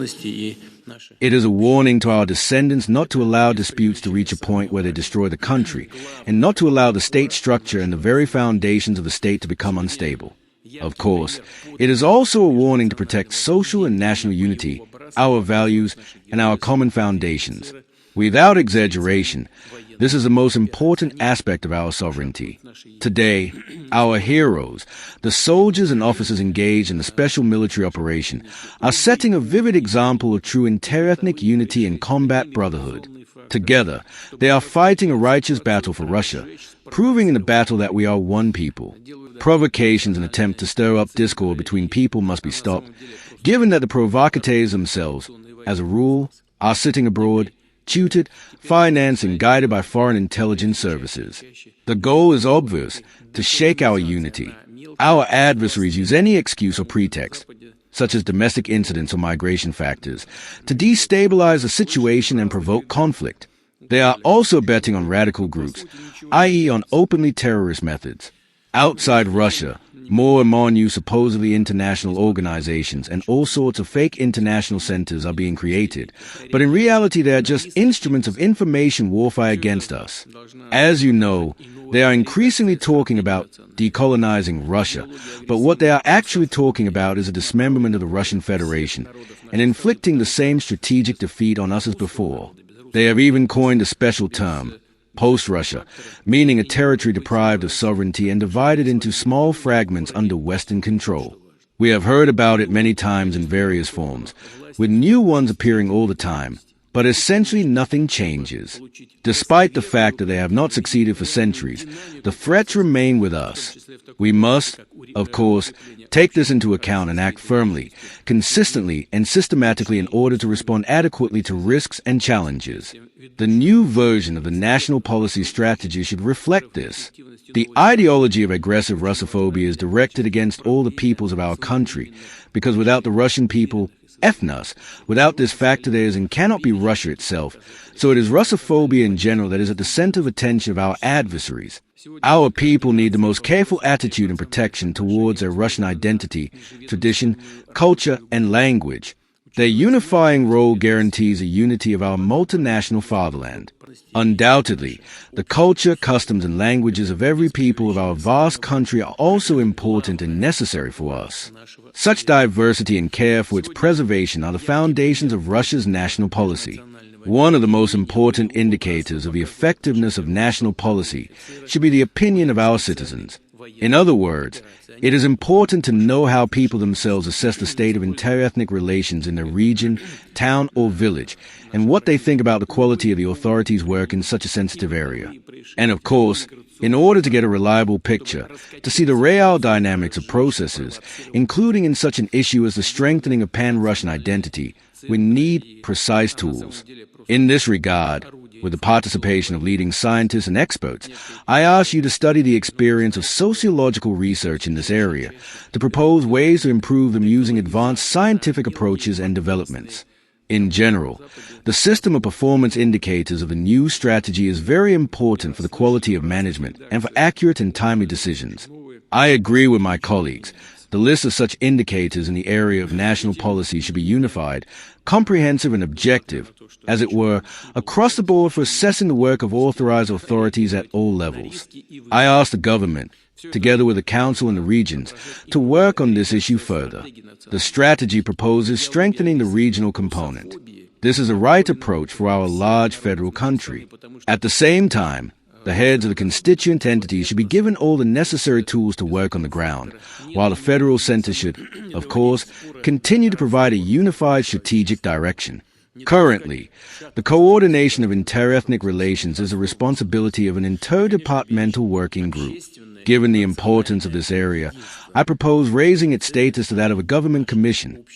It is a warning to our descendants not to allow disputes to reach a point where they destroy the country, and not to allow the state structure and the very foundations of the state to become unstable. Of course, it is also a warning to protect social and national unity, our values, and our common foundations. Without exaggeration, this is the most important aspect of our sovereignty. Today, our heroes, the soldiers and officers engaged in the special military operation, are setting a vivid example of true interethnic unity and combat brotherhood. Together, they are fighting a righteous battle for Russia, proving in the battle that we are one people. Provocations and attempt to stir up discord between people must be stopped, given that the provocateurs themselves, as a rule, are sitting abroad, tutored, financed, and guided by foreign intelligence services. The goal is obvious, to shake our unity. Our adversaries use any excuse or pretext, such as domestic incidents or migration factors, to destabilize the situation and provoke conflict. They are also betting on radical groups, i.e. on openly terrorist methods. Outside Russia, more and more new supposedly international organizations and all sorts of fake international centers are being created, but in reality they are just instruments of information warfare against us. As you know, they are increasingly talking about decolonizing Russia, but what they are actually talking about is a dismemberment of the Russian Federation and inflicting the same strategic defeat on us as before. They have even coined a special term, post-Russia, meaning a territory deprived of sovereignty and divided into small fragments under Western control. We have heard about it many times in various forms, with new ones appearing all the time, but essentially nothing changes. Despite the fact that they have not succeeded for centuries, the threats remain with us. We must, of course, take this into account and act firmly, consistently, and systematically in order to respond adequately to risks and challenges. The new version of the national policy strategy should reflect this. The ideology of aggressive Russophobia is directed against all the peoples of our country, because without the Russian people, ethnos, without this factor there is and cannot be Russia itself. So it is Russophobia in general that is at the center of attention of our adversaries. Our people need the most careful attitude and protection towards their Russian identity, tradition, culture, and language. Their unifying role guarantees a unity of our multinational fatherland. Undoubtedly, the culture, customs, and languages of every people of our vast country are also important and necessary for us. Such diversity and care for its preservation are the foundations of Russia's national policy. One of the most important indicators of the effectiveness of national policy should be the opinion of our citizens. In other words, it is important to know how people themselves assess the state of interethnic relations in their region, town, or village, and what they think about the quality of the authorities' work in such a sensitive area. And of course, in order to get a reliable picture, to see the real dynamics of processes, including in such an issue as the strengthening of pan-Russian identity, we need precise tools. In this regard, with the participation of leading scientists and experts, I ask you to study the experience of sociological research in this area, to propose ways to improve them using advanced scientific approaches and developments. In general, the system of performance indicators of the new strategy is very important for the quality of management and for accurate and timely decisions. I agree with my colleagues. The list of such indicators in the area of national policy should be unified, comprehensive and objective, as it were, across the board for assessing the work of authorized authorities at all levels. I ask the government, together with the council and the regions, to work on this issue further. The strategy proposes strengthening the regional component. This is the right approach for our large federal country. At the same time, the heads of the constituent entities should be given all the necessary tools to work on the ground, while the federal center should, of course, continue to provide a unified strategic direction. Currently, the coordination of interethnic relations is the responsibility of an interdepartmental working group. Given the importance of this area, I propose raising its status to that of a government commission.